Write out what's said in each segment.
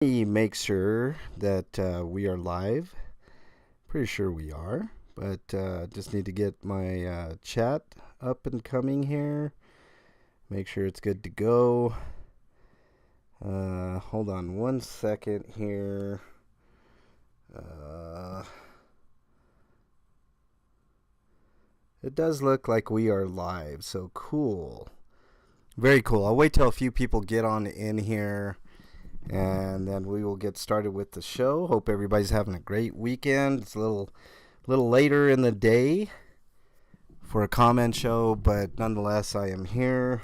Make sure that we are live. Pretty sure we are, but just need to get my chat up and coming here. Make sure it's good to go. Hold on one second here. It does look like we are live, so cool. Very cool. I'll wait till a few people get on in here, and then we will get started with the show. Hope everybody's having a great weekend. It's a little later in the day for a comment show, but nonetheless, I am here,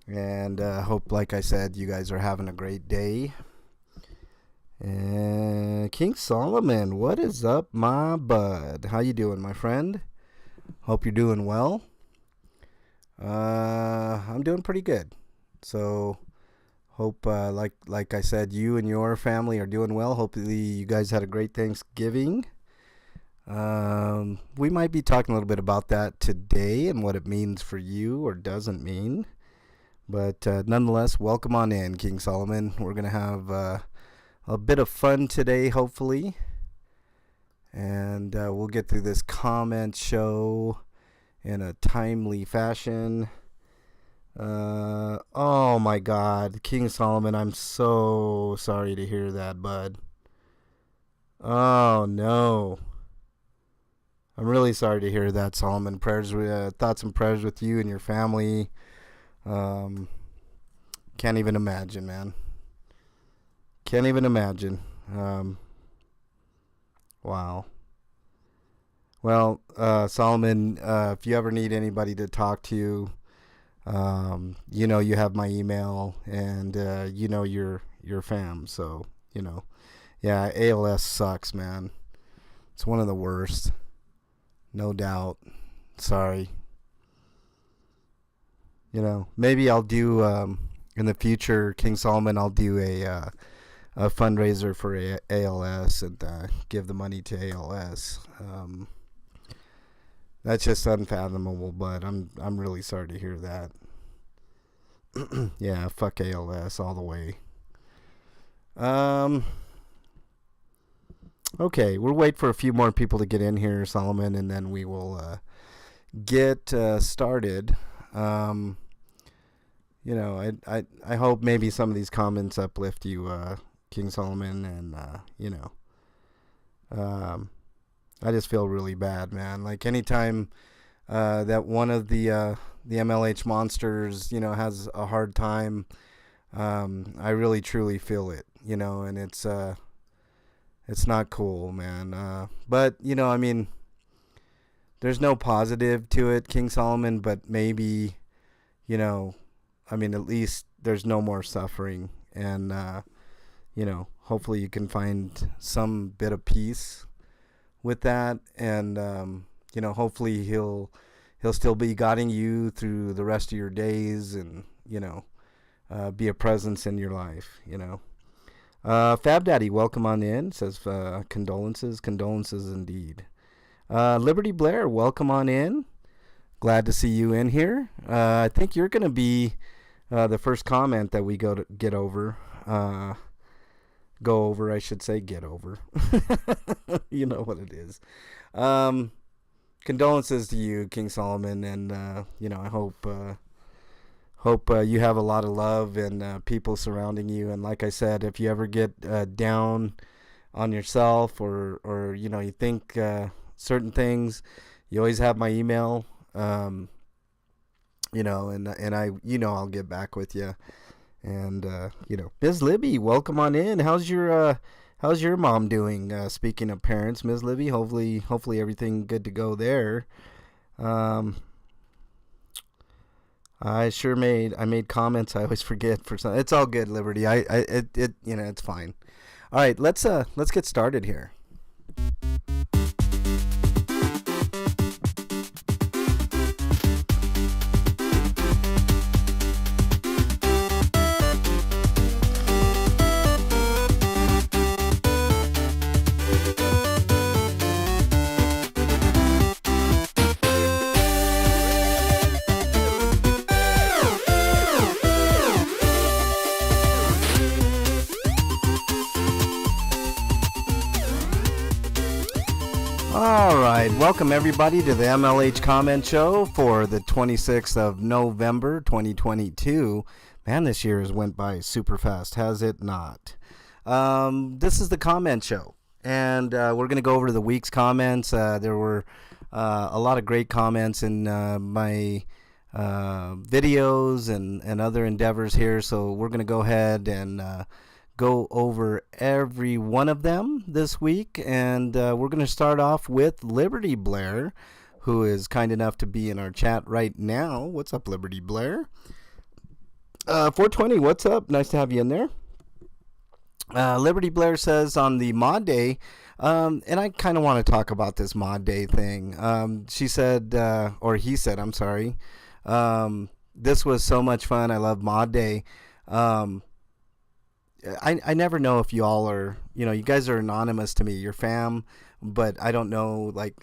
and hope, like I said, you guys are having a great day. And King Solomon, what is up, my bud? How you doing, my friend? Hope you're doing well. I'm doing pretty good. So hope, like I said, you and your family are doing well. Hopefully you guys had a great Thanksgiving. We might be talking a little bit about that today and what it means for you or doesn't mean. But nonetheless, welcome on in, King Solomon. We're going to have a bit of fun today, hopefully. And we'll get through this comment show in a timely fashion. Oh my God, King Solomon, I'm so sorry to hear that, bud. Oh no. I'm really sorry to hear that, Solomon. Prayers, thoughts and prayers with you and your family. Can't even imagine, man. Can't even imagine. Wow. Well, Solomon, if you ever need anybody to talk to, you know you have my email, and you know your fam. So, you know, yeah, ALS sucks, man. It's one of the worst, no doubt. Sorry. You know, maybe I'll do in the future, King Solomon. I'll do a fundraiser for ALS and give the money to ALS. That's just unfathomable, but I'm really sorry to hear that. Yeah, fuck ALS all the way. Okay, we'll wait for a few more people to get in here, Solomon, and then we will get started. You know, I hope maybe some of these comments uplift you, King Solomon, and you know, I just feel really bad, man. Like anytime that one of the MLH monsters, you know, has a hard time, I really truly feel it, you know, and it's not cool, man. But you know, I mean, there's no positive to it, King Solomon, but maybe, you know, I mean, at least there's no more suffering, and you know, hopefully you can find some bit of peace with that, and you know, hopefully he'll still be guiding you through the rest of your days, and you know, be a presence in your life, you know. Fab Daddy, welcome on in. Says condolences indeed. Liberty Blair, welcome on in. Glad to see you in here. I think you're gonna be the first comment that we get over. Go over, I should say, get over. You know what it is. Condolences to you, King Solomon, and you know, I hope you have a lot of love and people surrounding you. And like I said, if you ever get down on yourself, or you know, you think certain things, you always have my email. You know, and I, you know, I'll get back with you. And you know, Ms. Libby, welcome on in. How's your mom doing? Speaking of parents, Ms. Libby, hopefully everything good to go there. I made comments. I always forget for some. It's all good, Liberty. It you know, it's fine. All right, let's get started here. All right, welcome everybody to the MLH Comment Show for the 26th of November, 2022. Man, this year has went by super fast, has it not? This is the Comment Show, and we're going to go over the week's comments. There were a lot of great comments in my videos and other endeavors here, so we're going to go ahead and go over every one of them this week, and we're going to start off with Liberty Blair, who is kind enough to be in our chat right now. What's up, Liberty Blair? 420, what's up? Nice to have you in there. Liberty Blair says on the mod day, and I kind of want to talk about this mod day thing. She said, or he said, I'm sorry, this was so much fun. I love mod day. I never know if you all are, you guys are anonymous to me, your fam, but I don't know, like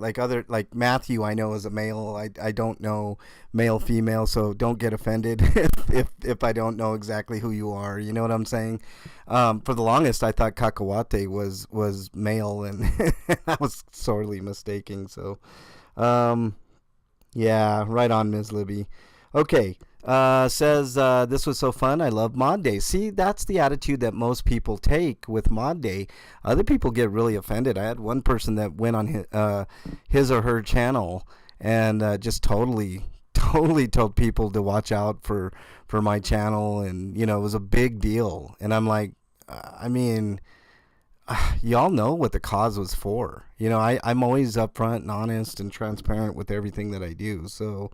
Matthew, I know is a male. I don't know male, female, so don't get offended if I don't know exactly who you are. You know what I'm saying? For the longest, I thought Kakawate was male, and I was sorely mistaken. So, yeah, right on, Ms. Libby. Okay. Says, this was so fun. I love Mod Day. See, that's the attitude that most people take with Mod Day. Other people get really offended. I had one person that went on his or her channel and just totally told people to watch out for my channel. And, it was a big deal. And I'm like, y'all know what the cause was for. I'm always upfront and honest and transparent with everything that I do. So...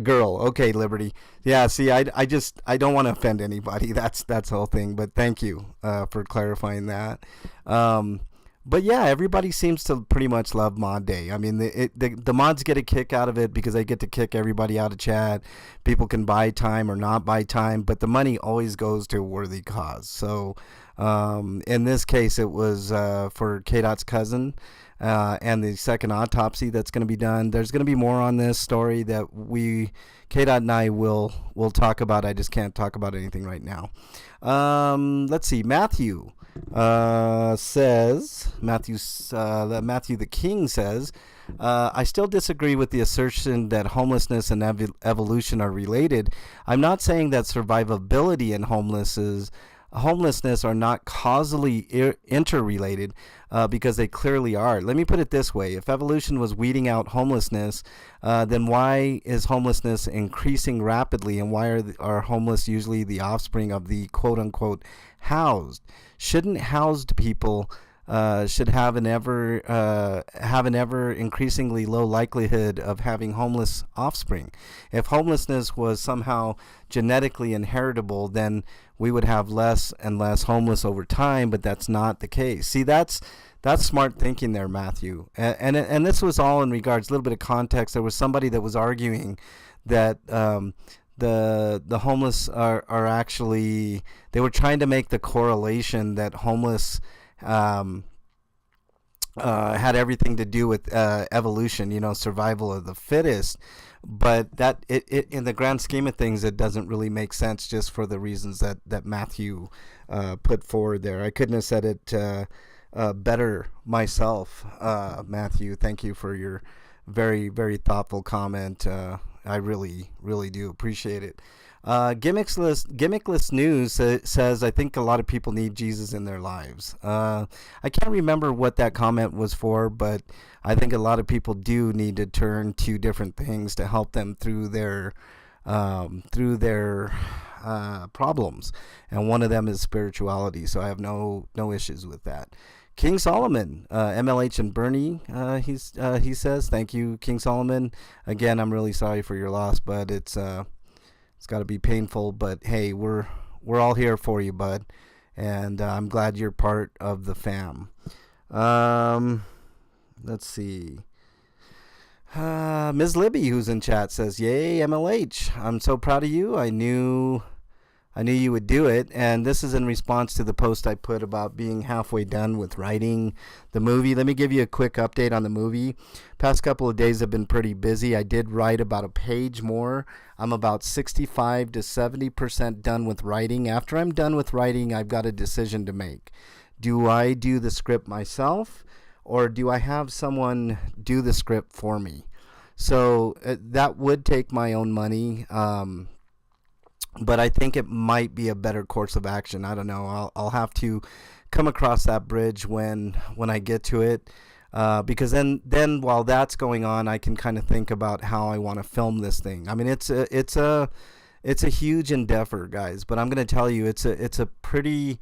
girl, okay, Liberty. Yeah, see, I don't want to offend anybody. That's the whole thing. But thank you for clarifying that. But yeah, everybody seems to pretty much love Mod Day. I mean, the mods get a kick out of it because they get to kick everybody out of chat. People can buy time or not buy time, but the money always goes to a worthy cause. So in this case, it was for K-Dot's cousin. And the second autopsy that's going to be done. There's going to be more on this story that K-Dot and I will talk about. I just can't talk about anything right now. Let's see. Matthew says, Matthew the King says, I still disagree with the assertion that homelessness and evolution are related. I'm not saying that survivability and homelessness are not causally interrelated, because they clearly are. Let me put it this way. If evolution was weeding out homelessness, then why is homelessness increasing rapidly, and why are homeless usually the offspring of the quote-unquote housed? Shouldn't housed people should have an ever increasingly low likelihood of having homeless offspring? If homelessness was somehow genetically inheritable, then we would have less and less homeless over time, but that's not the case. See, that's smart thinking there, Matthew. And this was all in regards, a little bit of context. There was somebody that was arguing that the homeless are actually, they were trying to make the correlation that homeless had everything to do with evolution, survival of the fittest. But that it in the grand scheme of things, it doesn't really make sense, just for the reasons that Matthew put forward there. I couldn't have said it better myself, Matthew. Thank you for your very, very thoughtful comment. I really, really do appreciate it. Gimmickless News says, I think a lot of people need Jesus in their lives. I can't remember what that comment was for, but I think a lot of people do need to turn to different things to help them through their problems, and one of them is spirituality. So I have no issues with that. King Solomon, MLH and Bernie, he says, thank you, King Solomon. Again, I'm really sorry for your loss, but it's got to be painful. But hey, we're all here for you, bud, and I'm glad you're part of the fam. Let's see. Ms. Libby, who's in chat, says, yay, MLH. I'm so proud of you. I knew you would do it. And this is in response to the post I put about being halfway done with writing the movie. Let me give you a quick update on the movie. Past couple of days have been pretty busy. I did write about a page more. I'm about 65 to 70% done with writing. After I'm done with writing, I've got a decision to make. Do I do the script myself, or do I have someone do the script for me? So that would take my own money. But I think it might be a better course of action. I don't know. I'll have to come across that bridge when I get to it. Because then while that's going on, I can kind of think about how I want to film this thing. I mean, it's a huge endeavor, guys. But I'm going to tell you, it's a pretty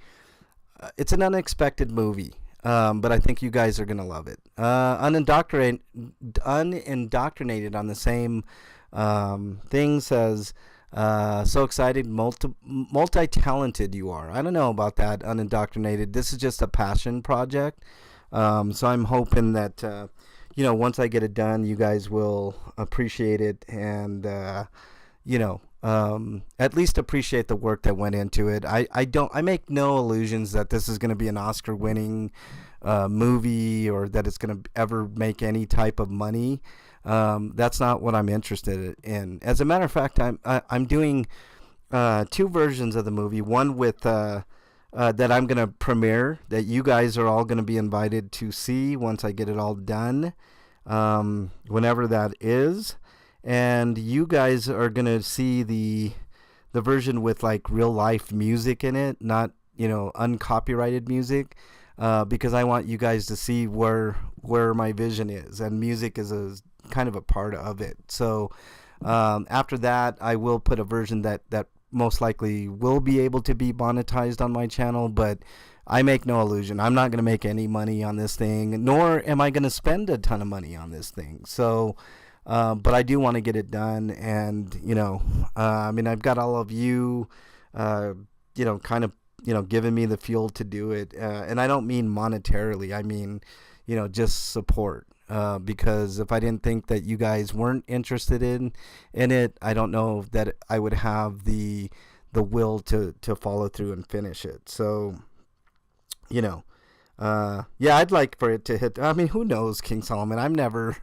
it's an unexpected movie. But I think you guys are going to love it. Unindoctrinated on the same thing says, so excited, multi-talented you are. I don't know about that, unindoctrinated. This is just a passion project. So I'm hoping that, once I get it done, you guys will appreciate it and, at least appreciate the work that went into it. I make no illusions that this is going to be an Oscar-winning movie or that it's going to ever make any type of money. That's not what I'm interested in. As a matter of fact, I'm doing two versions of the movie. One with that I'm going to premiere, that you guys are all going to be invited to see once I get it all done, whenever that is. And you guys are going to see the version with like real life music in it, not, uncopyrighted music, because I want you guys to see where my vision is, and music is a kind of a part of it. So after that, I will put a version that most likely will be able to be monetized on my channel, but I make no illusion. I'm not going to make any money on this thing, nor am I going to spend a ton of money on this thing. So, but I do want to get it done. And, I've got all of you, kind of, giving me the fuel to do it. And I don't mean monetarily. I mean, just support. Because if I didn't think that you guys weren't interested in it, I don't know that I would have the will to follow through and finish it. So, I'd like for it to hit. I mean, who knows, King Solomon? I'm never,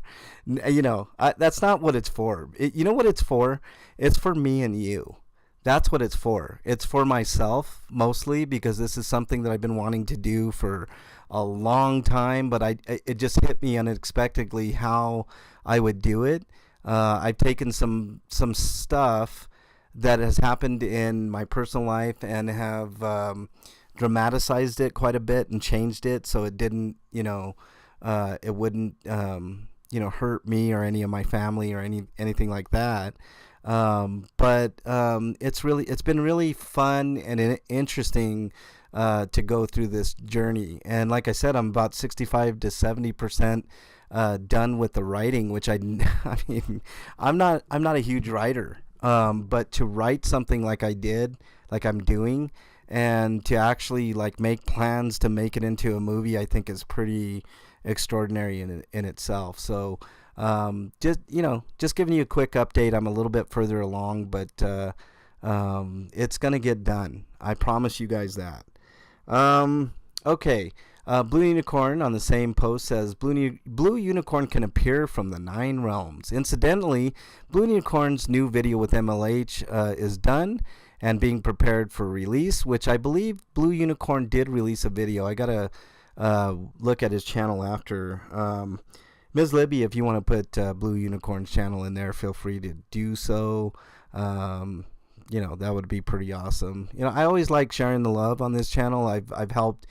that's not what it's for. You know what it's for? It's for me and you. That's what it's for. It's for myself mostly, because this is something that I've been wanting to do for a long time, but it just hit me unexpectedly how I would do it. I've taken some stuff that has happened in my personal life and have dramatized it quite a bit and changed it so it didn't, it wouldn't, hurt me or any of my family or anything like that. But it's been really fun and interesting to go through this journey. And like I said, I'm about 65 to 70% done with the writing, which I mean, I'm not a huge writer, but to write something like I did, like I'm doing, and to actually like make plans to make it into a movie, I think is pretty extraordinary in itself. So just giving you a quick update. I'm a little bit further along, but it's gonna get done. I promise you guys that. Okay. Blue Unicorn on the same post says, Blue Unicorn can appear from the 9 realms. Incidentally, Blue Unicorn's new video with MLH is done and being prepared for release, which I believe Blue Unicorn did release a video. I gotta look at his channel after. Ms. Libby, if you want to put Blue Unicorn's channel in there, feel free to do so. That would be pretty awesome. I always like sharing the love on this channel. I've helped,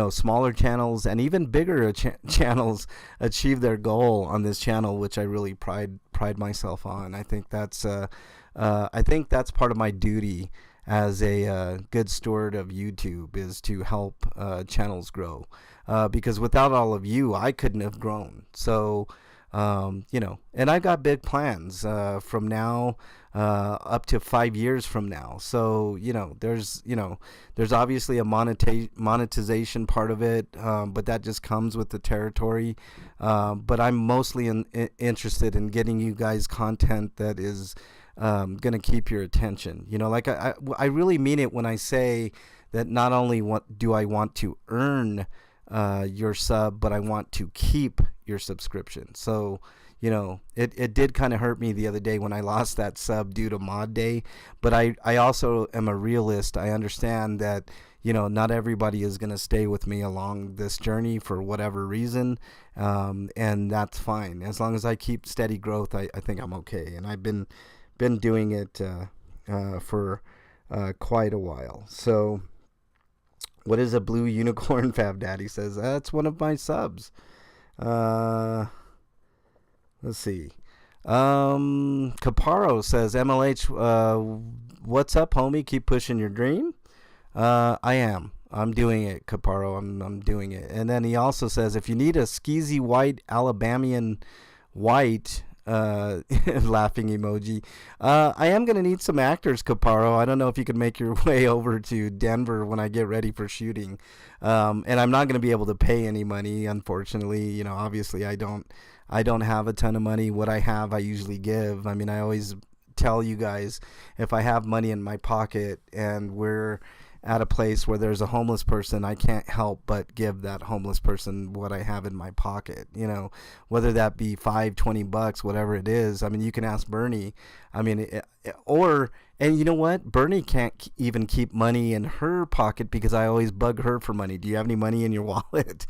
smaller channels and even bigger channels achieve their goal on this channel, which I really pride myself on. I think that's part of my duty as a good steward of YouTube, is to help channels grow. Because without all of you, I couldn't have grown. So, and I've got big plans from now up to 5 years from now. So, there's obviously a monetization part of it, but that just comes with the territory. But I'm mostly interested in getting you guys content that is going to keep your attention. Like I really mean it when I say that not only do I want to earn your sub, but I want to keep your subscription. So, it did kind of hurt me the other day when I lost that sub due to mod day, but I also am a realist. I understand that, not everybody is going to stay with me along this journey for whatever reason. And that's fine. As long as I keep steady growth, I think I'm okay. And I've been doing it for quite a while. So what is a blue unicorn? Fab Daddy says that's one of my subs. Let's see. Caparo says, MLH, what's up, homie? Keep pushing your dream. I am. I'm doing it, Caparo. I'm doing it. And then he also says, if you need a skeezy white Alabamian white, laughing emoji, I am going to need some actors, Caparo. I don't know if you could make your way over to Denver when I get ready for shooting. And I'm not going to be able to pay any money, unfortunately. Obviously I don't have a ton of money. What I have, I usually give. I mean, I always tell you guys, if I have money in my pocket and we're at a place where there's a homeless person, I can't help but give that homeless person what I have in my pocket, whether that be $5-20, whatever it is. I mean, you can ask Bernie. I mean, and you know what? Bernie can't even keep money in her pocket because I always bug her for money. Do you have any money in your wallet?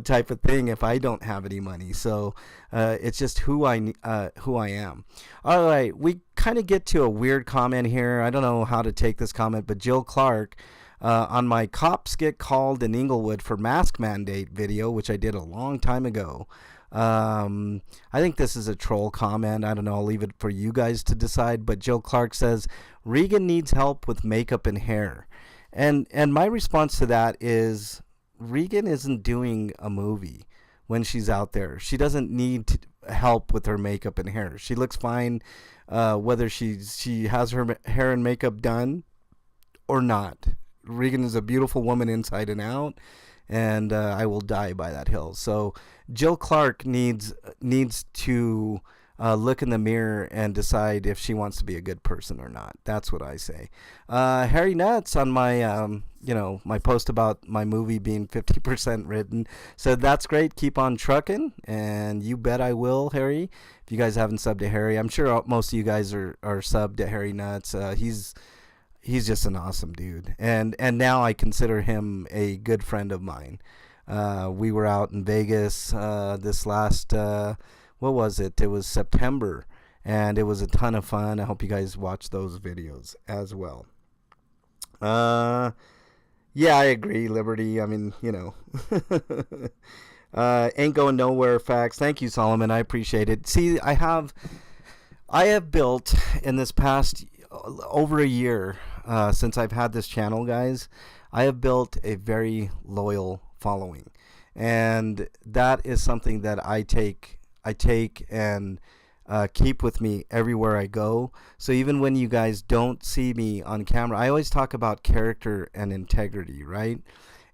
Type of thing if I don't have any money. So it's just who I am. All right, we kind of get to a weird comment here. I don't know how to take this comment, but Jill Clark, on my Cops Get Called in Inglewood for Mask Mandate video, which I did a long time ago. I think this is a troll comment. I don't know. I'll leave it for you guys to decide. But Jill Clark says, Regan needs help with makeup and hair. And my response to that is, Regan isn't doing a movie when she's out there. She doesn't need help with her makeup and hair. She looks fine, whether she has her hair and makeup done or not. Regan is a beautiful woman inside and out, and I will die by that hill. So Jill Clark needs to look in the mirror and decide if she wants to be a good person or not. That's what I say. Harry Nuts on my my post about my movie being 50% written said, that's great, keep on trucking. And you bet I will, Harry. If you guys haven't subbed to Harry, I'm sure most of you guys are subbed to Harry Nuts. He's just an awesome dude, and now I consider him a good friend of mine. We were out in Vegas this last what was it? It was September, and it was a ton of fun. I hope you guys watch those videos as well. Yeah, I agree, Liberty. I mean, ain't going nowhere facts. Thank you, Solomon. I appreciate it. See, I have built in this past over a year since I've had this channel, guys, I have built a very loyal following, and that is something that I take and keep with me everywhere I go. So even when you guys don't see me on camera, I always talk about character and integrity, right?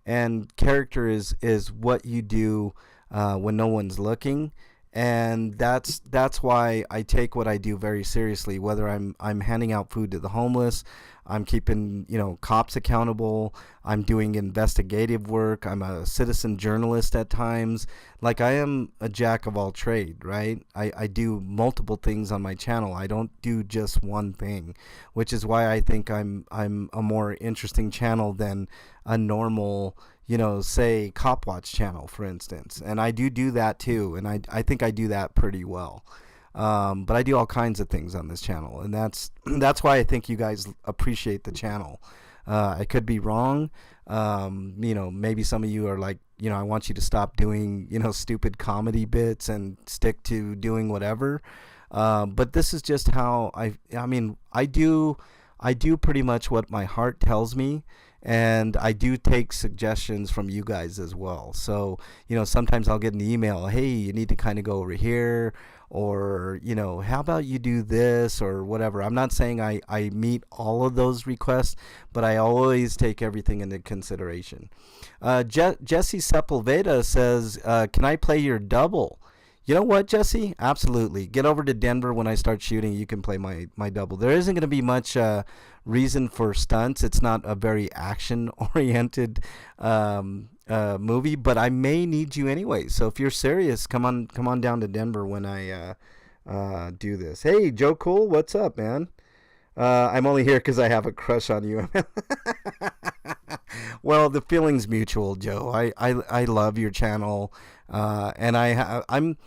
And character is what you do when no one's looking. And that's why I take what I do very seriously, whether I'm handing out food to the homeless, I'm keeping, cops accountable, I'm doing investigative work, I'm a citizen journalist at times. Like, I am a jack of all trade, right? I do multiple things on my channel. I don't do just one thing, which is why I think I'm a more interesting channel than a normal, say Cop Watch channel, for instance. And I do that too, and I think I do that pretty well. But I do all kinds of things on this channel, and that's why I think you guys appreciate the channel. I could be wrong. Maybe some of you are like, I want you to stop doing, stupid comedy bits and stick to doing whatever. But this is just how I do pretty much what my heart tells me. And I do take suggestions from you guys as well. So, sometimes I'll get an email, hey, you need to kind of go over here, or, how about you do this or whatever. I'm not saying I meet all of those requests, but I always take everything into consideration. Jesse Sepulveda says, can I play your double? You know what, Jesse? Absolutely. Get over to Denver when I start shooting. You can play my double. There isn't going to be much reason for stunts. It's not a very action-oriented movie, but I may need you anyway. So if you're serious, come on down to Denver when I do this. Hey, Joe Cool, what's up, man? I'm only here because I have a crush on you. Well, the feeling's mutual, Joe. I love your channel, and I'm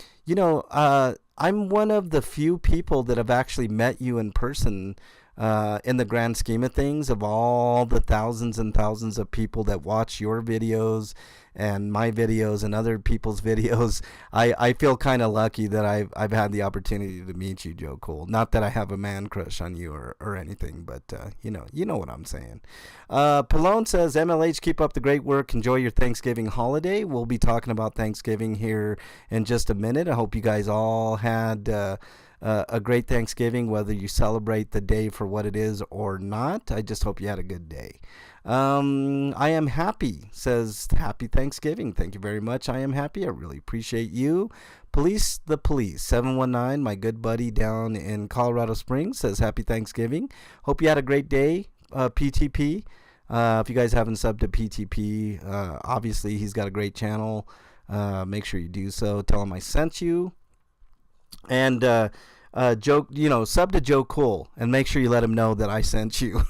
one of the few people that have actually met you in person. In the grand scheme of things, of all the thousands and thousands of people that watch your videos and my videos and other people's videos, I feel kind of lucky that I've had the opportunity to meet you, Joe Cool. Not that I have a man crush on you or anything, but you know what I'm saying. Pallone says, MLH, keep up the great work. Enjoy your Thanksgiving holiday. We'll be talking about Thanksgiving here in just a minute. I hope you guys all had a great Thanksgiving, whether you celebrate the day for what it is or not. I just hope you had a good day. I am happy, says happy Thanksgiving. Thank you very much. I am happy. I really appreciate you. Police, 719, my good buddy down in Colorado Springs, says happy Thanksgiving. Hope you had a great day, PTP. If you guys haven't subbed to PTP, obviously he's got a great channel. Make sure you do so. Tell him I sent you. And Joe, sub to Joe Cool and make sure you let him know that I sent you.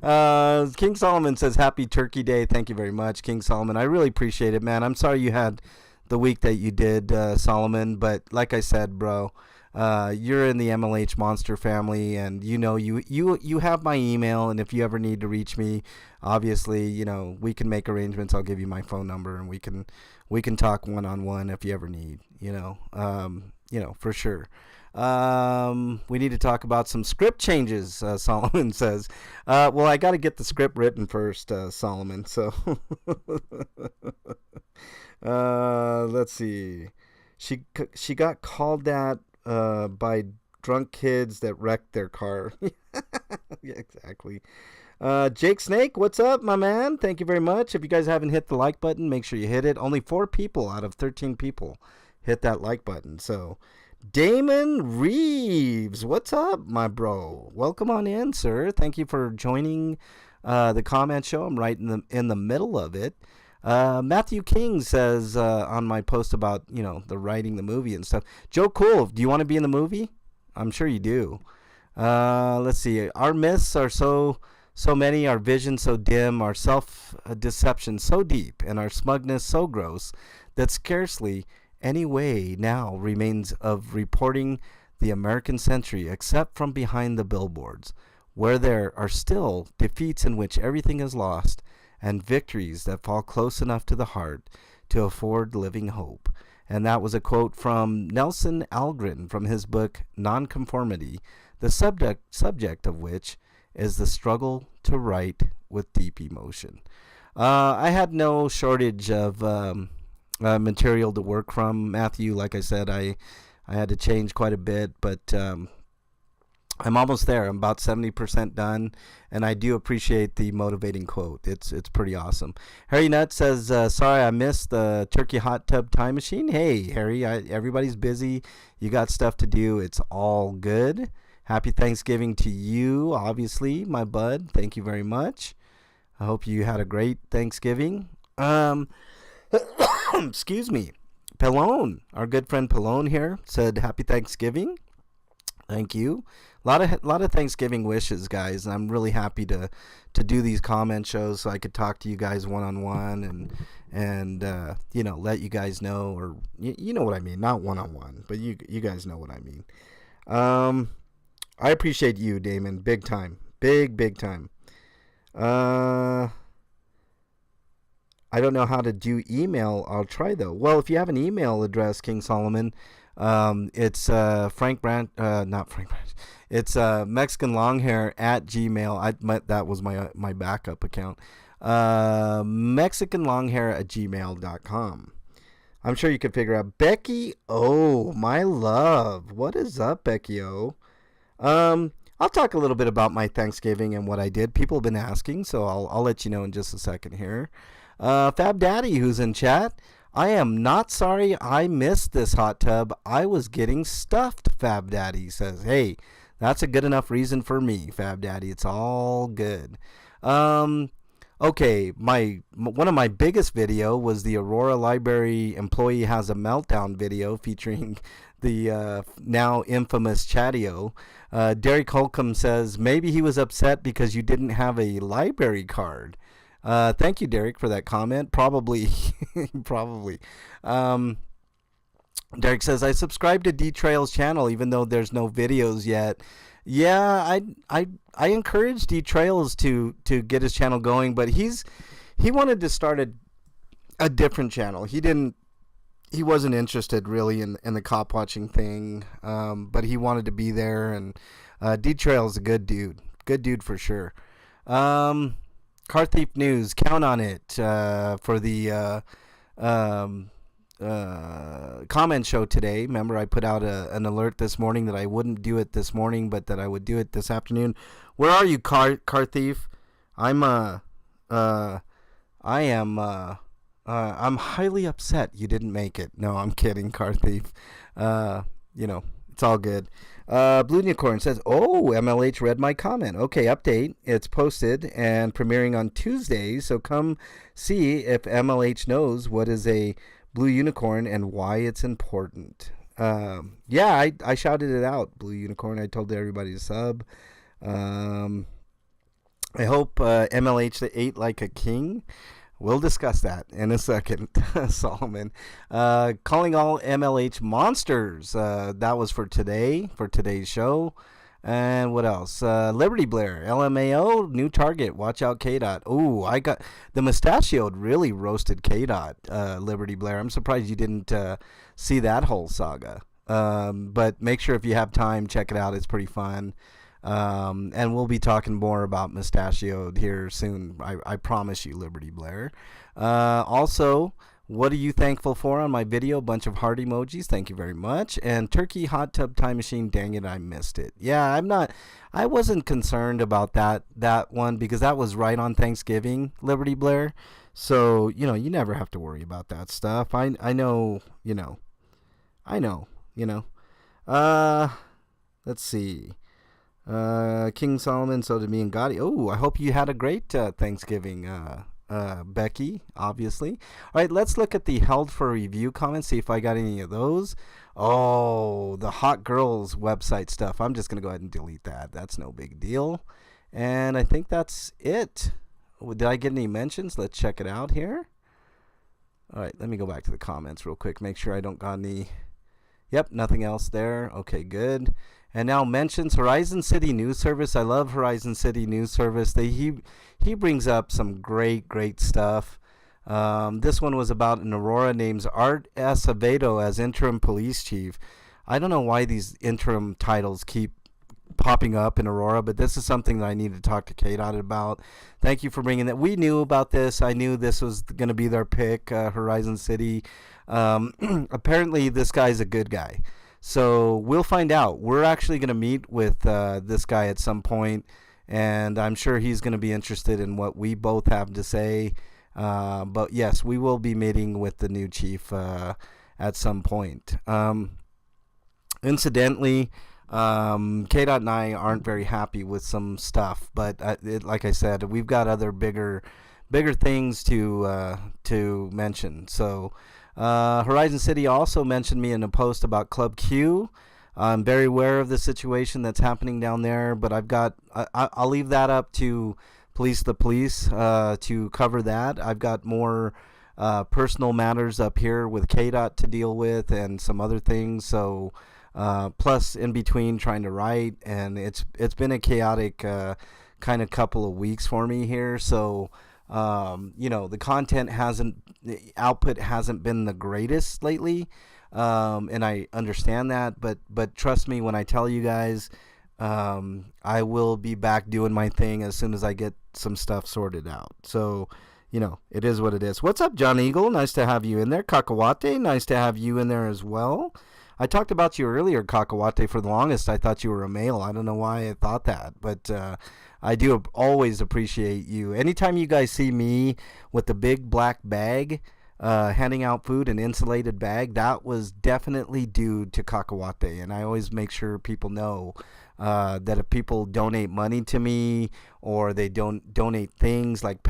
King Solomon says happy Turkey Day. Thank you very much, King Solomon. I really appreciate it, man. I'm sorry you had the week that you did, Solomon, but like I said, bro, you're in the MLH Monster family, and you have my email, and if you ever need to reach me, obviously, we can make arrangements. I'll give you my phone number, and we can talk one-on-one if you ever need, for sure. We need to talk about some script changes, Solomon says. Well, I got to get the script written first, Solomon, so let's see. She got called that by drunk kids that wrecked their car. Yeah, exactly. Jake Snake, what's up, my man? Thank you very much. If you guys haven't hit the like button, make sure you hit it. Only 4 people out of 13 people hit that like button. So, Damon Reeves, what's up, my bro? Welcome on in, sir. Thank you for joining the comment show. I'm right in the middle of it. Matthew King says on my post about the writing the movie and stuff. Joe Cool, do you want to be in the movie? I'm sure you do. Let's see. Our myths are so many, our vision so dim, our self-deception so deep, and our smugness so gross that scarcely any way now remains of reporting the American century except from behind the billboards, where there are still defeats in which everything is lost, and victories that fall close enough to the heart to afford living hope. And that was a quote from Nelson Algren from his book Nonconformity, the subject of which is the struggle to write with deep emotion. I had no shortage of material to work from, Matthew. Like I said, I had to change quite a bit, but I'm almost there. I'm about 70% done, and I do appreciate the motivating quote. It's pretty awesome. Harry Nutt says, sorry I missed the Turkey Hot Tub Time Machine. Hey, Harry, everybody's busy. You got stuff to do. It's all good. Happy Thanksgiving to you, obviously, my bud. Thank you very much. I hope you had a great Thanksgiving. Excuse me. Pallone, our good friend Pallone here, said happy Thanksgiving. Thank you. A lot of Thanksgiving wishes, guys. I'm really happy to do these comment shows so I could talk to you guys one-on-one and let you guys know, or you know what I mean. Not one-on-one, but you guys know what I mean. I appreciate you, Damon. Big time. Big time. I don't know how to do email. I'll try, though. Well, if you have an email address, King Solomon, it's Frank Branch, not Frank Branch. It's Mexican Longhair at Gmail. That was my backup account. Mexican Longhair at gmail.com. I'm sure you can figure out. Becky O, my love. What is up, Becky O? I'll talk a little bit about my Thanksgiving and what I did. People have been asking, so I'll let you know in just a second here. Fab Daddy, who's in chat, I am not sorry I missed this hot tub. I was getting stuffed, Fab Daddy says. Hey, that's a good enough reason for me, Fab Daddy. It's all good. Okay, one of my biggest video was the Aurora Library employee has a meltdown video featuring the now infamous Chatio. Derek Holcomb says maybe he was upset because you didn't have a library card. Thank you, Derek, for that comment. Probably, probably. Derek says I subscribe to D Trail's channel even though there's no videos yet. Yeah, I encourage D Trails to get his channel going, but he wanted to start a different channel. He wasn't interested really in the cop watching thing, but he wanted to be there, and D Trail's a good dude for sure. Car Thief News, count on it for the comment show today. Remember, I put out an alert this morning that I wouldn't do it this morning, but that I would do it this afternoon. Where are you, car thief? I'm highly upset you didn't make it. No, I'm kidding, car thief. It's all good. Blue Unicorn says, oh, MLH read my comment. Okay, update. It's posted and premiering on Tuesday, so come see if MLH knows what is a Blue Unicorn and why it's important. I shouted it out, Blue Unicorn. I told everybody to sub. I hope MLH ate like a king. We'll discuss that in a second, Solomon. Calling all MLH monsters. That was for today's show. And what else? Liberty Blair, LMAO, new target. Watch out, K-Dot. Ooh, I got the mustachioed really roasted K-Dot, Liberty Blair. I'm surprised you didn't see that whole saga. But make sure if you have time, check it out. It's pretty fun. And we'll be talking more about mustachioed here soon. I promise you, Liberty Blair. Also, what are you thankful for on my video? A bunch of heart emojis. Thank you very much. And Turkey Hot Tub Time Machine. Dang it, I missed it. Yeah, I wasn't concerned about that one because that was right on Thanksgiving, Liberty Blair. So, you never have to worry about that stuff. I know. Let's see. King Solomon, so did me and Gotti. Oh, I hope you had a great Thanksgiving, Becky, obviously. All right, let's look at the held for review comments, see if I got any of those. Oh, the Hot Girls website stuff. I'm just going to go ahead and delete that. That's no big deal. And I think that's it. Did I get any mentions? Let's check it out here. All right, let me go back to the comments real quick. Make sure I don't got any. Yep, nothing else there. Okay, good. And now mentions Horizon City News Service. I love Horizon City News Service. He brings up some great stuff. This one was about an Aurora named Art Acevedo as interim police chief. I don't know why these interim titles keep popping up in Aurora, but this is something that I need to talk to Kate about. Thank you for bringing that. We knew about this. I knew this was going to be their pick, Horizon City. Apparently, this guy's a good guy. So we'll find out. We're actually going to meet with this guy at some point, and I'm sure he's going to be interested in what we both have to say. But yes, we will be meeting with the new chief at some point. Incidentally, K-Dot and I aren't very happy with some stuff, but like I said, we've got other bigger things to mention. So. Horizon City also mentioned me in a post about Club Q. I'm very aware of the situation that's happening down there, but I'll leave that up to Police the Police to cover that. I've got more personal matters up here with KDOT to deal with and some other things. So plus in between trying to write, and it's been a chaotic kind of couple of weeks for me here. So the output hasn't been the greatest lately, and I understand that, but trust me when I tell you guys, I will be back doing my thing as soon as I get some stuff sorted out. So, it is what it is. What's up, John Eagle? Nice to have you in there. Kakawate, nice to have you in there as well. I talked about you earlier, Kakawate. For the longest, I thought you were a male. I don't know why I thought that, but I do always appreciate you. Anytime you guys see me with the big black bag, handing out food, an insulated bag, that was definitely due to Kakawate. And I always make sure people know that if people donate money to me or they don't donate things like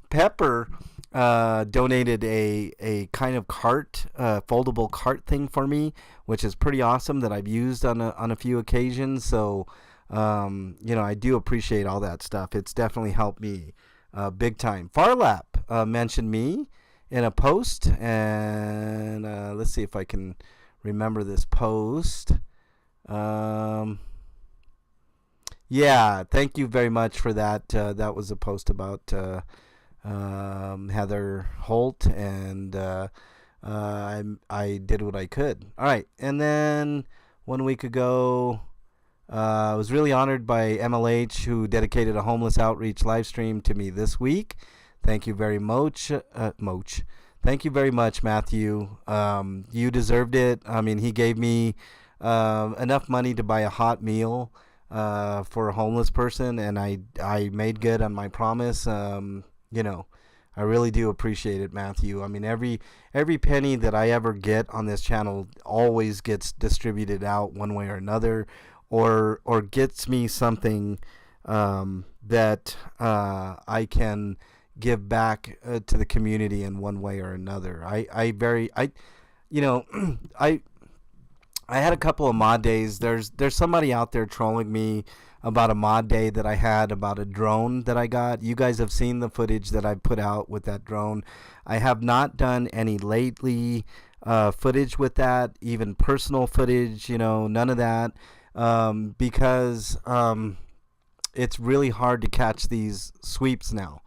Pepper donated a kind of cart, foldable cart thing for me, which is pretty awesome that I've used on a few occasions. So, I do appreciate all that stuff. It's definitely helped me big time. Farlap mentioned me in a post, and let's see if I can remember this post. Yeah, thank you very much for that. That was a post about Heather Holt, and I did what I could. All right, and then 1 week ago, I was really honored by MLH, who dedicated a homeless outreach live stream to me this week. Thank you very much. Thank you very much, Matthew. You deserved it. I mean, he gave me enough money to buy a hot meal for a homeless person, and I made good on my promise. I really do appreciate it, Matthew. I mean, every penny that I ever get on this channel always gets distributed out one way or another, or gets me something that I can give back to the community in one way or another. I had a couple of mod days. There's somebody out there trolling me about a mod day that I had about a drone that I got. You guys have seen the footage that I put out with that drone. I have not done any lately footage with that, even personal footage, none of that, because it's really hard to catch these sweeps now.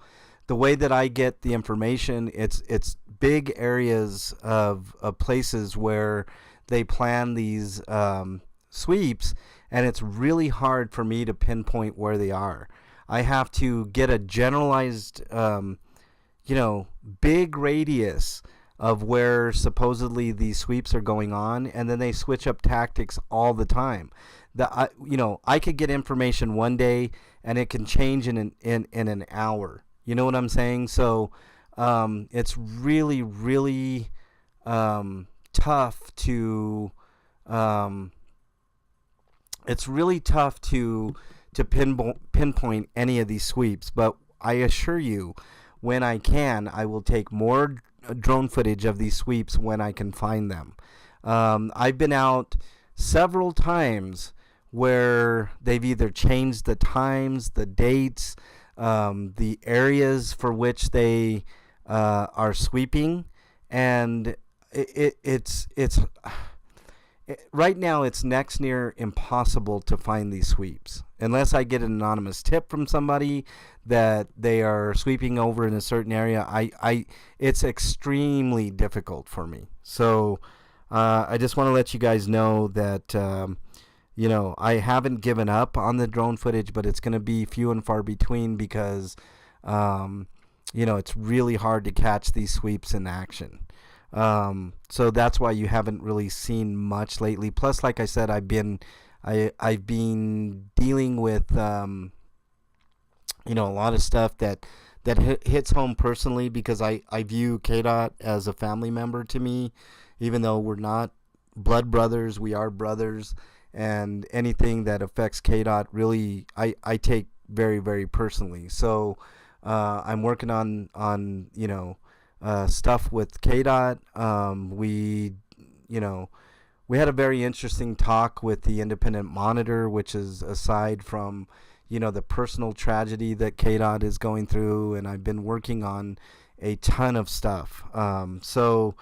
The way that I get the information, it's big areas of places where they plan these sweeps, and it's really hard for me to pinpoint where they are. I have to get a generalized, big radius of where supposedly these sweeps are going on, and then they switch up tactics all the time. I could get information one day, and it can change in an hour. You know what I'm saying? So it's really, really tough to pinpoint any of these sweeps, but I assure you, when I can, I will take more drone footage of these sweeps when I can find them. I've been out several times where they've either changed the times, the dates, the areas for which they are sweeping, and it's right now it's next near impossible to find these sweeps unless I get an anonymous tip from somebody that they are sweeping over in a certain area. It's extremely difficult for me. So I just want to let you guys know that I haven't given up on the drone footage, but it's going to be few and far between because it's really hard to catch these sweeps in action. So that's why you haven't really seen much lately. Plus, like I said, I've been dealing with a lot of stuff that hits home personally, because I view KDOT as a family member to me, even though we're not blood brothers. We are brothers, and anything that affects KDOT really I take very, very personally. So I'm working on stuff with KDOT. We had a very interesting talk with the independent monitor, which is aside from the personal tragedy that KDOT is going through, and I've been working on a ton of stuff. So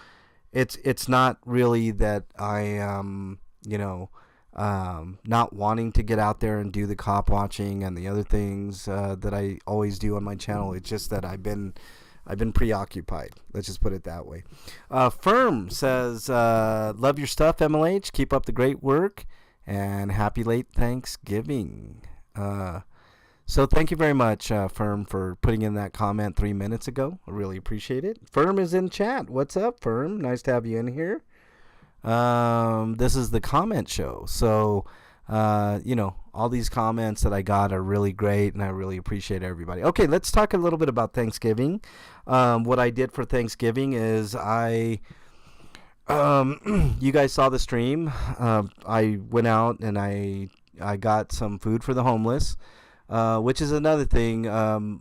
it's not really that I am not wanting to get out there and do the cop watching and the other things that I always do on my channel. It's just that I've been preoccupied. Let's just put it that way. Firm says, love your stuff, MLH. Keep up the great work, and happy late Thanksgiving. So thank you very much, Firm, for putting in that comment 3 minutes ago. I really appreciate it. Firm is in chat. What's up, Firm? Nice to have you in here. This is the comment show. So, all these comments that I got are really great, and I really appreciate everybody. Okay, let's talk a little bit about Thanksgiving. What I did for Thanksgiving is you guys saw the stream. I went out and I got some food for the homeless. which is another thing.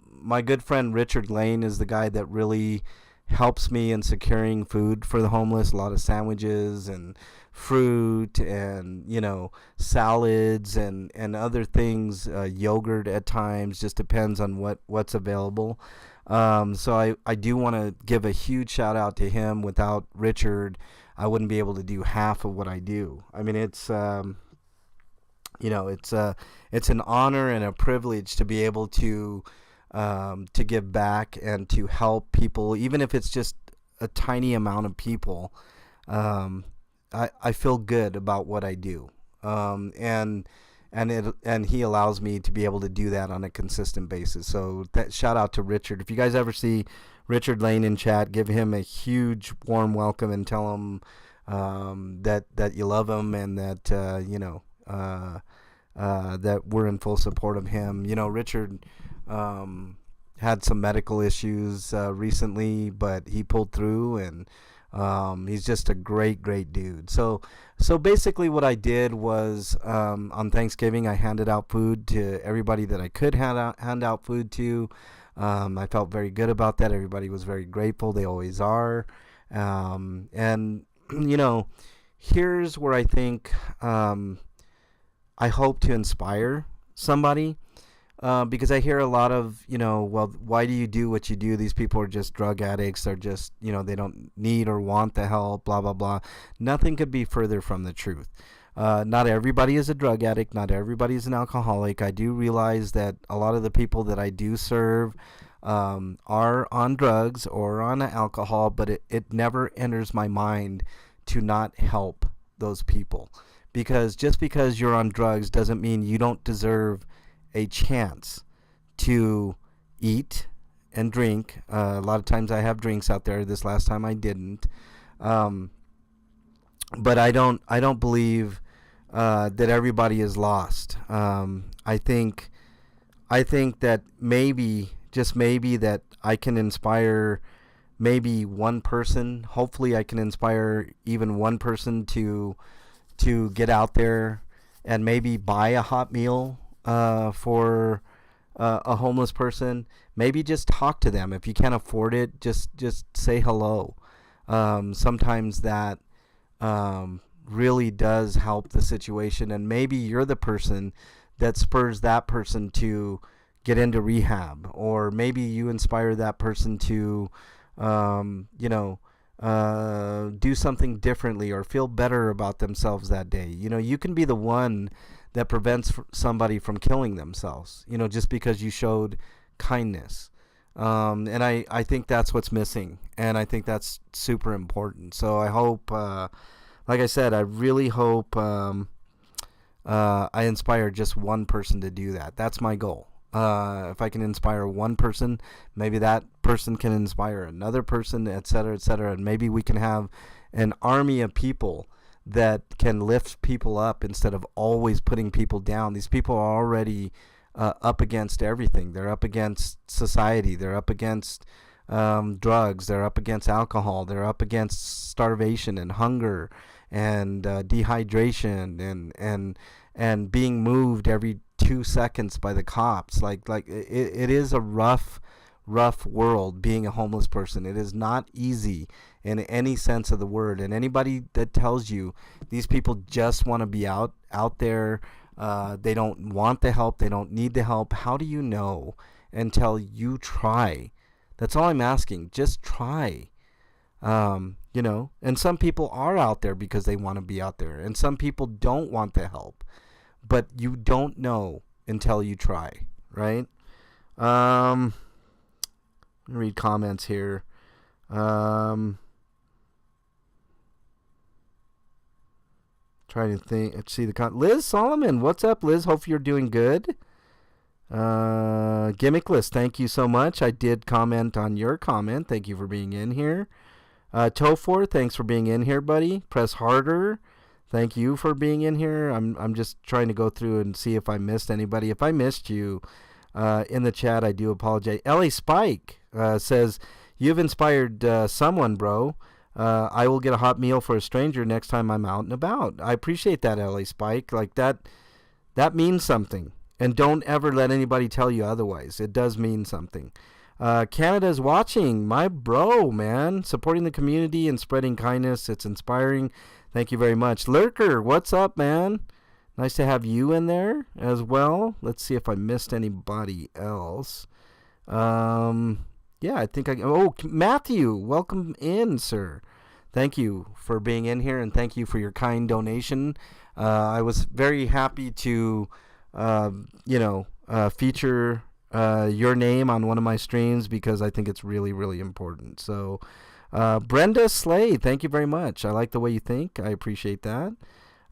My good friend Richard Lane is the guy that really helps me in securing food for the homeless. A lot of sandwiches and fruit and salads and other things, yogurt at times. Just depends on what's available. So I do want to give a huge shout out to him. Without Richard, I wouldn't be able to do half of what I do. I mean, it's it's an honor and a privilege to be able to give back and to help people, even if it's just a tiny amount of people. I feel good about what I do, and he allows me to be able to do that on a consistent basis. So that shout out to Richard. If you guys ever see Richard Lane in chat, give him a huge warm welcome and tell him that you love him and that that we're in full support of him. Richard had some medical issues recently, but he pulled through, and he's just a great dude. So basically what I did was, on Thanksgiving, I handed out food to everybody that I could hand out food to. I felt very good about that. Everybody was very grateful. They always are. And here's where I think I hope to inspire somebody. Because I hear a lot of, well, why do you do what you do? These people are just drug addicts. They're just, they don't need or want the help, blah, blah, blah. Nothing could be further from the truth. Not everybody is a drug addict. Not everybody is an alcoholic. I do realize that a lot of the people that I do serve are on drugs or on alcohol, but it never enters my mind to not help those people. Because just because you're on drugs doesn't mean you don't deserve a chance to eat and drink. A lot of times I have drinks out there. This last time I didn't. But I don't believe that everybody is lost. I think that maybe, just maybe, that I can inspire maybe one person. Hopefully I can inspire even one person to get out there and maybe buy a hot meal for a homeless person. Maybe just talk to them. If you can't afford it, just say hello. Sometimes that really does help the situation, and maybe you're the person that spurs that person to get into rehab, or maybe you inspire that person to do something differently or feel better about themselves that day. You can be the one that prevents somebody from killing themselves, just because you showed kindness. And I think that's what's missing, and I think that's super important. So I hope, like I said, I really hope I inspire just one person to do that. That's my goal. If I can inspire one person, maybe that person can inspire another person, et cetera, and maybe we can have an army of people that can lift people up instead of always putting people down. These people are already up against everything. They're up against society. They're up against drugs. They're up against alcohol. They're up against starvation and hunger and dehydration and being moved every 2 seconds by the cops. Like it is a rough world being a homeless person. It is not easy in any sense of the word. And anybody that tells you these people just want to be out there, they don't want the help, they don't need the help, how do you know until you try? That's all I'm asking. Just try. And some people are out there because they want to be out there, and some people don't want the help, but you don't know until you try, right? Read comments here. Trying to think. See the Liz Solomon. What's up, Liz? Hope you're doing good. Gimmickless, thank you so much. I did comment on your comment. Thank you for being in here. Tofor, thanks for being in here, buddy. Press harder. Thank you for being in here. I'm just trying to go through and see if I missed anybody. If I missed you in the chat, I do apologize. LA Spike says, you've inspired someone, bro. I will get a hot meal for a stranger next time I'm out and about. I appreciate that, LA Spike. Like that means something. And don't ever let anybody tell you otherwise. It does mean something. Canada's watching. My bro, man. Supporting the community and spreading kindness. It's inspiring. Thank you very much. Lurker, what's up, man? Nice to have you in there as well. Let's see if I missed anybody else. Yeah, I think Matthew, welcome in, sir. Thank you for being in here, and thank you for your kind donation. I was very happy to, feature your name on one of my streams because I think it's really, really important. So, Brenda Slade, thank you very much. I like the way you think. I appreciate that.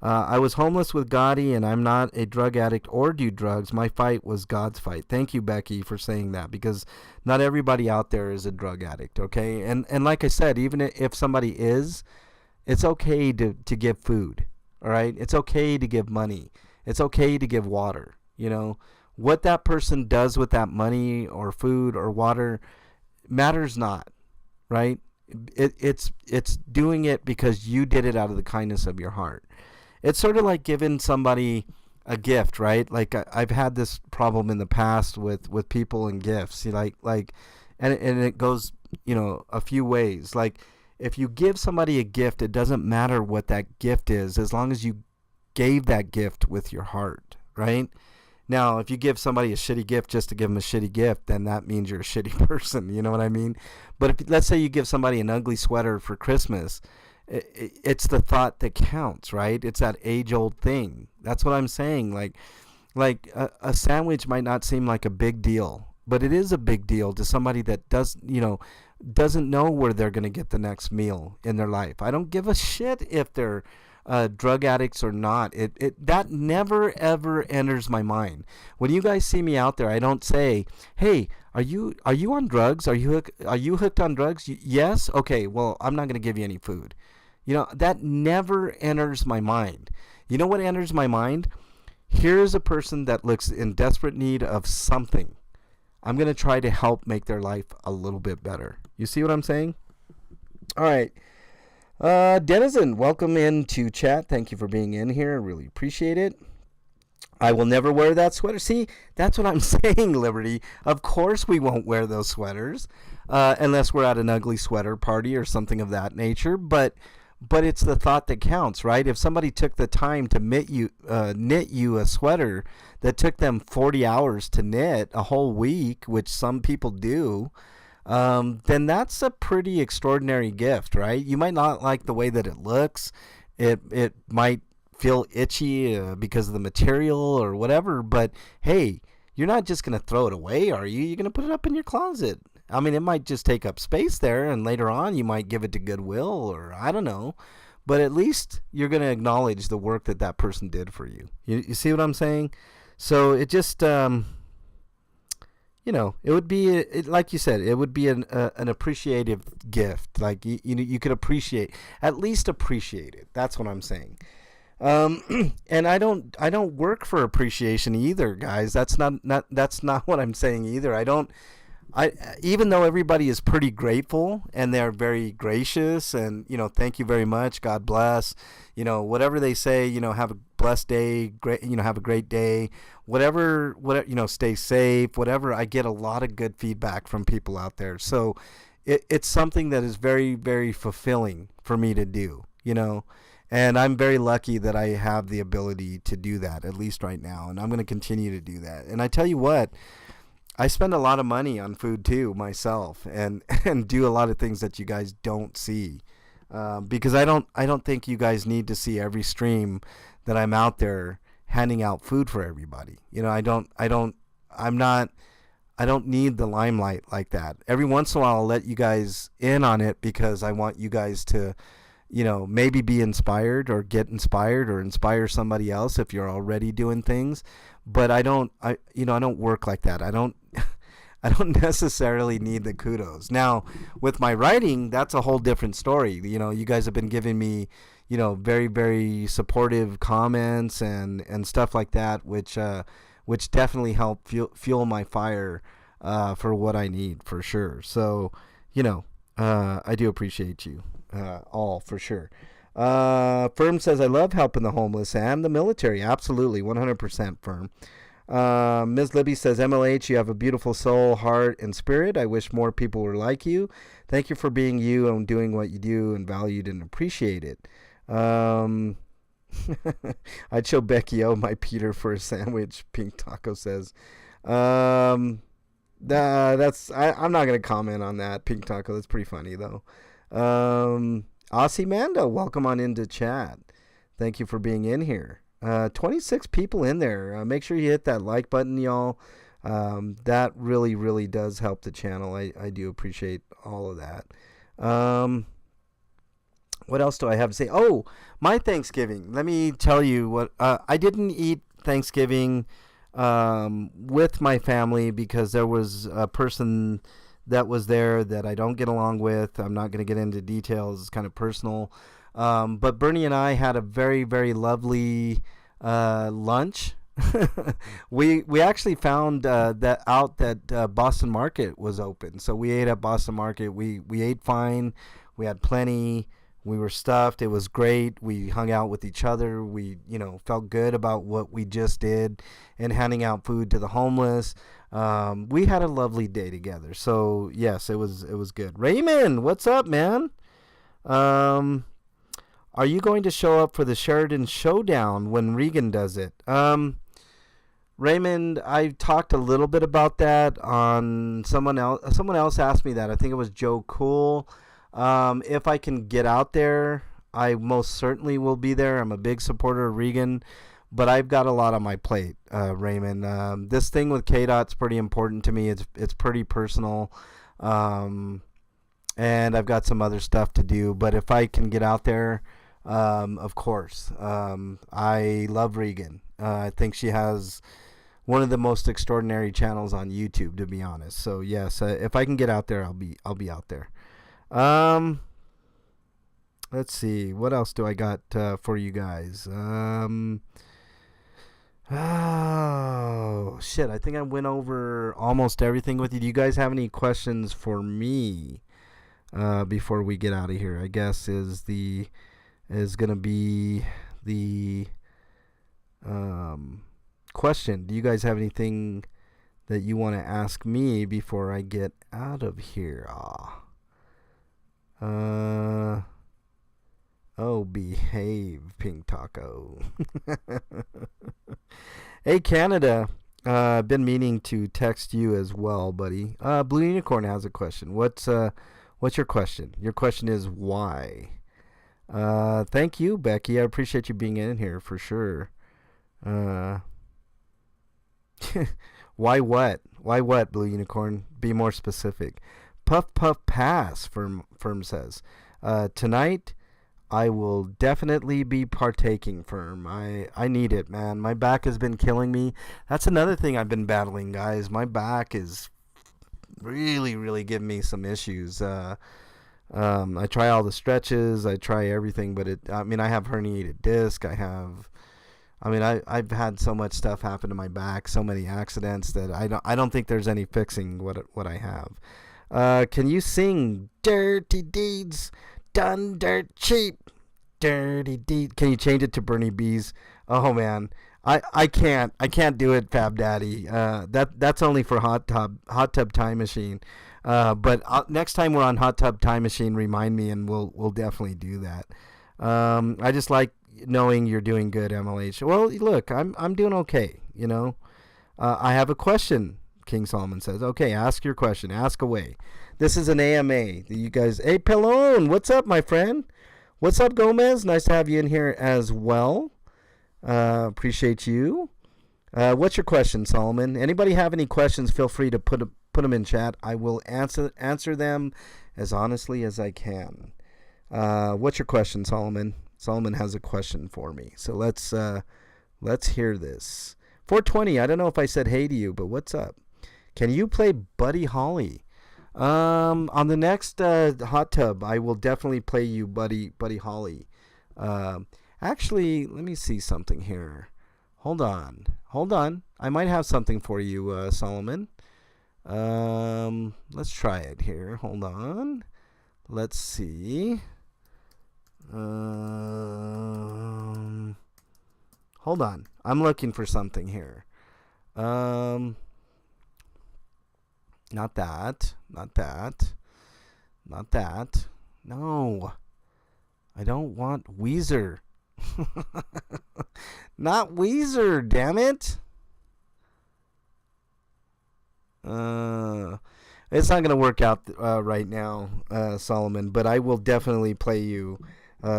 I was homeless with Gotti, and I'm not a drug addict or do drugs. My fight was God's fight. Thank you, Becky, for saying that, because not everybody out there is a drug addict, okay? And like I said, even if somebody is, it's okay to give food, all right? It's okay to give money. It's okay to give water, you know? What that person does with that money or food or water matters not, right? It's doing it because you did it out of the kindness of your heart. It's sort of like giving somebody a gift, right? Like I've had this problem in the past with people and gifts. And it goes, a few ways. Like if you give somebody a gift, it doesn't matter what that gift is, as long as you gave that gift with your heart, right? Now, if you give somebody a shitty gift just to give them a shitty gift, then that means you're a shitty person. You know what I mean? But if, let's say you give somebody an ugly sweater for Christmas, it's the thought that counts, right? It's that age-old thing. That's what I'm saying. Like a sandwich might not seem like a big deal, but it is a big deal to somebody that doesn't know where they're going to get the next meal in their life. I don't give a shit if they're drug addicts or not. That never ever enters my mind. When you guys see me out there, I don't say, "Hey, are you on drugs? Are you hooked on drugs?" Yes. Okay. Well, I'm not going to give you any food. That never enters my mind. You know what enters my mind? Here's a person that looks in desperate need of something. I'm going to try to help make their life a little bit better. You see what I'm saying? All right. Denizen, welcome into chat. Thank you for being in here. I really appreciate it. I will never wear that sweater. See, that's what I'm saying, Liberty. Of course we won't wear those sweaters unless we're at an ugly sweater party or something of that nature. But it's the thought that counts, right? If somebody took the time to knit you a sweater that took them 40 hours to knit a whole week, which some people do, then that's a pretty extraordinary gift, right? You might not like the way that it looks. It might feel itchy because of the material or whatever, but hey, you're not just going to throw it away, are you? You're going to put it up in your closet. I mean, it might just take up space there, and later on you might give it to Goodwill, or I don't know, but at least you're going to acknowledge the work that person did for you. You see what I'm saying? So it just, it would be, like you said, it would be an appreciative gift. Like, you could at least appreciate it. That's what I'm saying. And I don't work for appreciation either, guys. That's not what I'm saying either. Even though everybody is pretty grateful and they're very gracious and, thank you very much, God bless, whatever they say, have a blessed day, great, have a great day, whatever, stay safe, whatever. I get a lot of good feedback from people out there. So it's something that is very, very fulfilling for me to do, and I'm very lucky that I have the ability to do that, at least right now. And I'm going to continue to do that. And I tell you what, I spend a lot of money on food too myself, and do a lot of things that you guys don't see, because I don't think you guys need to see every stream that I'm out there handing out food for everybody. I don't need the limelight like that. Every once in a while I'll let you guys in on it because I want you guys to, maybe be inspired or get inspired or inspire somebody else if you're already doing things. But I don't work like that. I don't necessarily need the kudos. Now, with my writing, that's a whole different story. You guys have been giving me, very, very supportive comments and stuff like that, which definitely help fuel my fire for what I need, for sure. So, I do appreciate you all, for sure. Firm says, I love helping the homeless and the military. Absolutely, 100% Firm. Ms. Libby says, MLH, you have a beautiful soul, heart, and spirit. I wish more people were like you. Thank you for being you and doing what you do and valued and appreciated. I'd show Becky O my Peter for a sandwich, Pink Taco says. I'm not going to comment on that, Pink Taco. That's pretty funny, though. Aussie Mando, welcome on into chat. Thank you for being in here. 26 people in there. Make sure you hit that like button, y'all. That really, really does help the channel. I do appreciate all of that. What else do I have to say? Oh, my Thanksgiving. Let me tell you what. I didn't eat Thanksgiving with my family because there was a person that was there that I don't get along with. I'm not going to get into details. It's kind of personal. But Bernie and I had a very, very lovely lunch. we actually found that Boston Market was open, so we ate at Boston Market. We ate fine. We had plenty. We were stuffed. It was great. We hung out with each other. We felt good about what we just did and handing out food to the homeless. We had a lovely day together. So yes, it was good. Raymond, what's up, man? Are you going to show up for the Sheridan Showdown when Regan does it? Raymond, I talked a little bit about that on someone else. Someone else asked me that. I think it was Joe Cool. If I can get out there, I most certainly will be there. I'm a big supporter of Regan, but I've got a lot on my plate, Raymond. This thing with KDOT's pretty important to me. It's pretty personal. And I've got some other stuff to do. But if I can get out there, of course. I love Regan. I think she has one of the most extraordinary channels on YouTube, to be honest. So yes, if I can get out there, I'll be out there. Let's see, what else do I got for you guys? Oh shit, I think I went over almost everything with you. Do you guys have any questions for me before we get out of here? I guess is gonna be the question. Do you guys have anything that you want to ask me before I get out of here? Oh, behave, Pink Taco. Hey, Canada. I've been meaning to text you as well, buddy. Blue Unicorn has a question. What's your question? Your question is why? Thank you, Becky. I appreciate you being in here for sure. Why what? Why what, Blue Unicorn? Be more specific. Puff Puff Pass, Firm says. Tonight, I will definitely be partaking, Firm. I need it, man. My back has been killing me. That's another thing I've been battling, guys. My back is really, really giving me some issues. I try all the stretches. I try everything, but I have herniated disc. I've had so much stuff happen to my back, so many accidents that I don't think there's any fixing what I have. Can you sing Dirty Deeds Done Dirt Cheap? Dirty Deed. Can you change it to Bernie B's? Oh man, I can't do it, Fab Daddy. That's only for Hot Tub Time Machine. But next time we're on Hot Tub Time Machine, remind me, and we'll definitely do that. I just like knowing you're doing good, MLH. Well, look, I'm doing okay. I have a question. King Solomon says, okay, ask your question. Ask away. This is an AMA. You guys, hey, Pelone, what's up, my friend? What's up, Gomez? Nice to have you in here as well. Appreciate you. What's your question, Solomon? Anybody have any questions, feel free to put them in chat. I will answer them as honestly as I can. What's your question, Solomon? Solomon has a question for me. So let's hear this. 420, I don't know if I said hey to you, but what's up? Can you play Buddy Holly? On the next hot tub, I will definitely play you Buddy Holly. Actually, let me see something here. Hold on. I might have something for you, Solomon. Let's try it here. Hold on. Let's see. Hold on. I'm looking for something here. Um, not that. Not that. Not that. No. I don't want Weezer. Not Weezer, damn it. It's not going to work out right now, Solomon, but I will definitely play you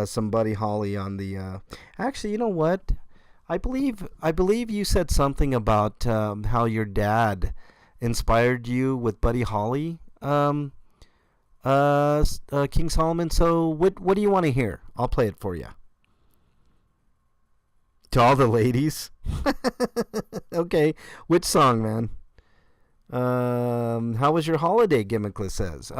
some Buddy Holly on the actually, you know what? I believe you said something about how your dad inspired you with Buddy Holly, King Solomon. So what do you want to hear? I'll play it for you. To all the ladies. Okay, which song, man? How was your holiday? Gimmickless says.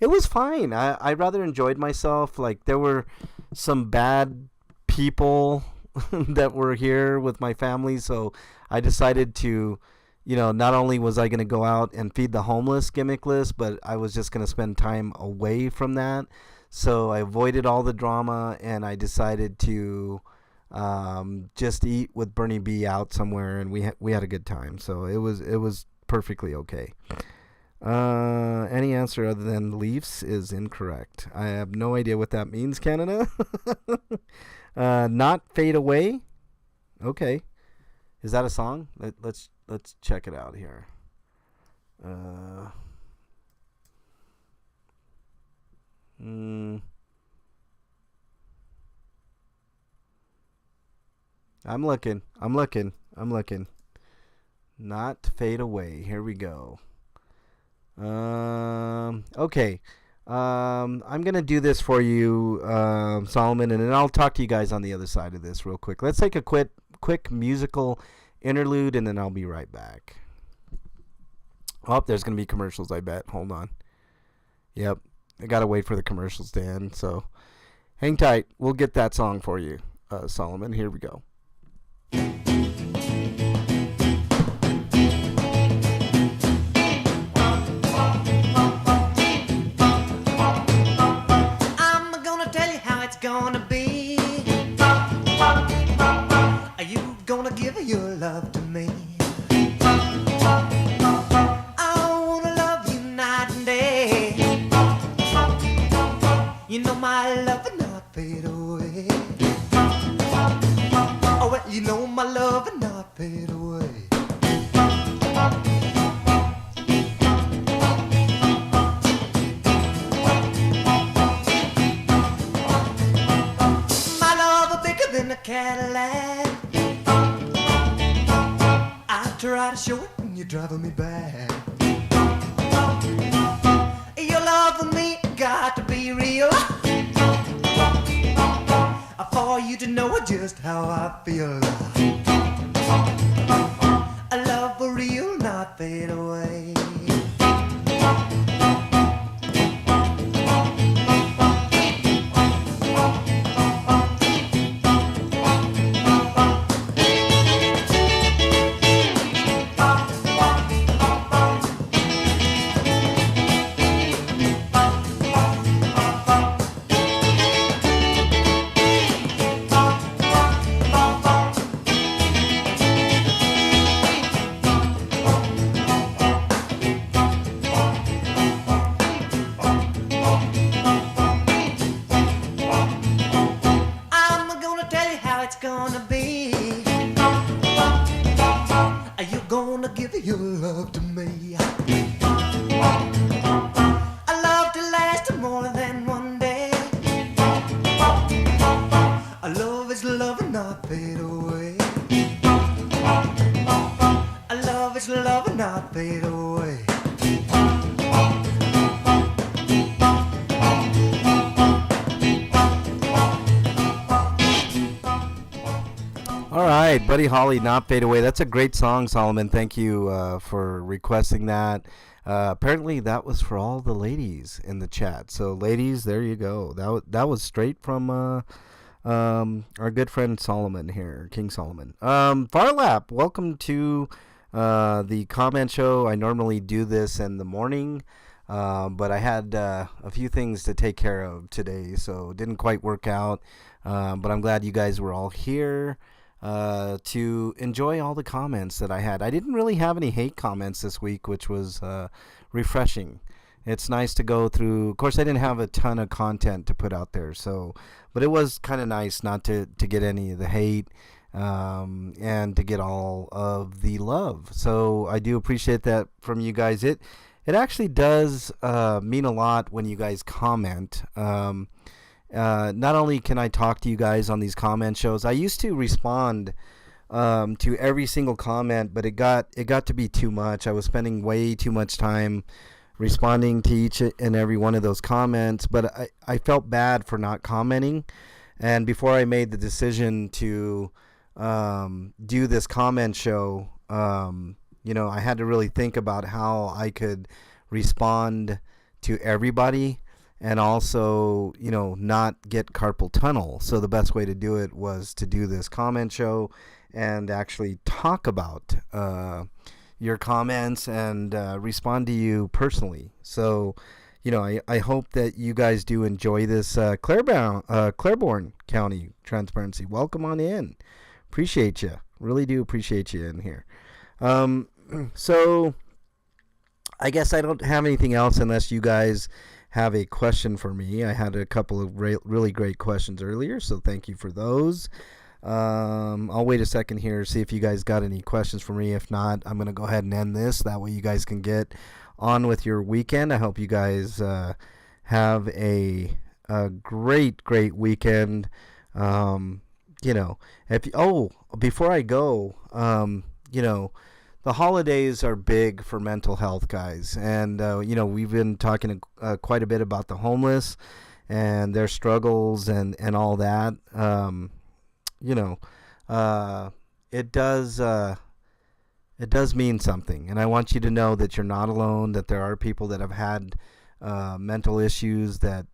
It was fine. I rather enjoyed myself. Like, there were some bad people that were here with my family, so I decided to, not only was I going to go out and feed the homeless, gimmickless, but I was just going to spend time away from that. So I avoided all the drama, and I decided to just eat with Bernie B out somewhere, and we had a good time. So it was perfectly okay. Any answer other than Leafs is incorrect. I have no idea what that means, Canada. Not Fade Away. Okay, is that a song? Let's check it out here. I'm looking. Not Fade Away. Here we go. Okay. I'm going to do this for you, Solomon, and then I'll talk to you guys on the other side of this real quick. Let's take a quick musical interlude, and then I'll be right back. Oh, there's going to be commercials, I bet. Hold on. Yep. I got to wait for the commercials to end, so hang tight. We'll get that song for you, Solomon. Here we go. I'm gonna tell you how it's gonna be. Are you gonna give your love to me? I wanna love you night and day. You know my love will not fade away. Oh, well, you know my love will not fade away. My love is bigger than a Cadillac. I try to show it and you're driving me back. Your love for me got to be real, for you to know just how I feel. A love for real, not fade away. Your love to me, a love to last more than one day. A love is love and not fade away. A love is love and not fade away. All right, Buddy Holly, Not Fade Away. That's a great song, Solomon. Thank you for requesting that. Apparently, that was for all the ladies in the chat. So, ladies, there you go. That was straight from our good friend Solomon here, King Solomon. Farlap, welcome to the comment show. I normally do this in the morning, but I had a few things to take care of today, so it didn't quite work out. But I'm glad you guys were all here. to enjoy all the comments that I had. I didn't really have any hate comments this week, which was refreshing. It's nice to go through. Of course, I didn't have a ton of content to put out there, but it was kind of nice not to get any of the hate and to get all of the love. So I do appreciate that from you guys. It actually does mean a lot when you guys comment. Not only can I talk to you guys on these comment shows, I used to respond to every single comment, but it got to be too much. I was spending way too much time responding to each and every one of those comments, but I felt bad for not commenting. And before I made the decision to do this comment show, I had to really think about how I could respond to everybody and also, not get carpal tunnel. So the best way to do it was to do this comment show and actually talk about your comments and respond to you personally. So, I hope that you guys do enjoy this Claiborne County Transparency. Welcome on in. Appreciate you. Really do appreciate you in here. So I guess I don't have anything else unless you guys have a question for me. I had a couple of really great questions earlier, so thank you for those. I'll wait a second here, see if you guys got any questions for me. If not, I'm going to go ahead and end this. That way you guys can get on with your weekend. I hope you guys have a great weekend. Before I go, the holidays are big for mental health, guys. And, we've been talking quite a bit about the homeless and their struggles and all that. It does mean something. And I want you to know that you're not alone, that there are people that have had mental issues that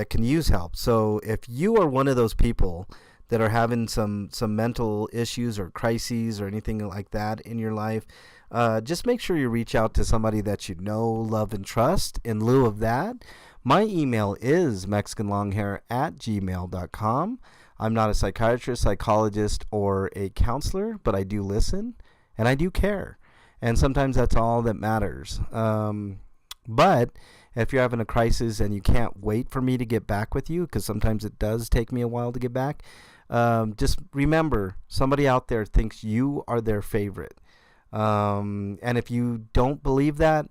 can use help. So if you are one of those people that are having some mental issues or crises or anything like that in your life, just make sure you reach out to somebody that you know, love, and trust. In lieu of that, my email is mexicanlonghair@gmail.com. I'm not a psychiatrist, psychologist, or a counselor, but I do listen and I do care. And sometimes that's all that matters. But if you're having a crisis and you can't wait for me to get back with you, because sometimes it does take me a while to get back, just remember, somebody out there thinks you are their favorite. And if you don't believe that,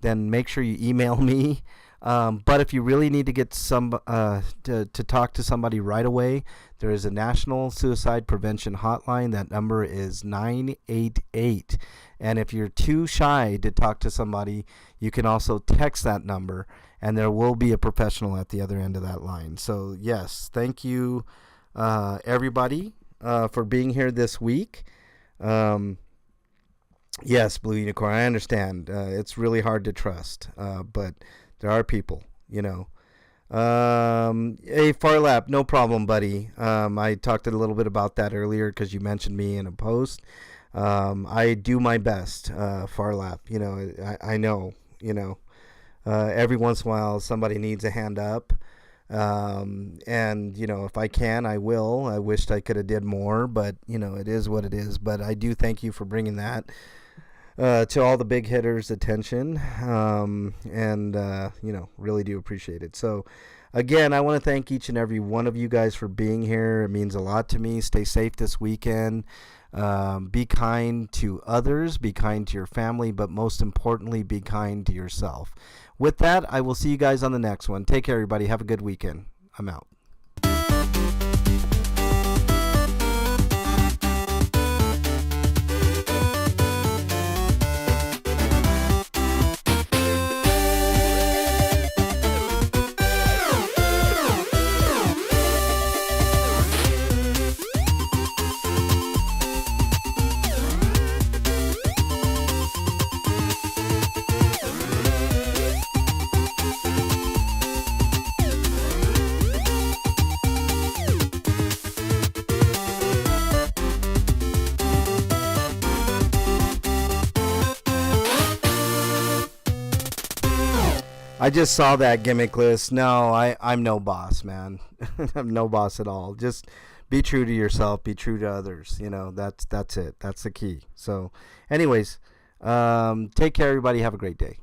then make sure you email me. But if you really need to get to talk to somebody right away, there is a National Suicide Prevention Hotline. That number is 988. And if you're too shy to talk to somebody, you can also text that number, and there will be a professional at the other end of that line. So, yes, thank you, everybody, for being here this week. Yes, Blue Unicorn, I understand. It's really hard to trust, but there are people, Hey, Farlap, no problem, buddy. I talked a little bit about that earlier because you mentioned me in a post. I do my best, Farlap. I know, every once in a while somebody needs a hand up. And, if I can, I will. I wished I could have did more, but, it is what it is. But I do thank you for bringing that to all the big hitters' attention, and really do appreciate it. So, again, I want to thank each and every one of you guys for being here. It means a lot to me. Stay safe this weekend. Be kind to others. Be kind to your family. But most importantly, be kind to yourself. With that, I will see you guys on the next one. Take care, everybody. Have a good weekend. I'm out. I just saw that gimmick list. No, I'm no boss, man. I'm no boss at all. Just be true to yourself, be true to others. That's it. That's the key. So, anyways, take care, everybody. Have a great day.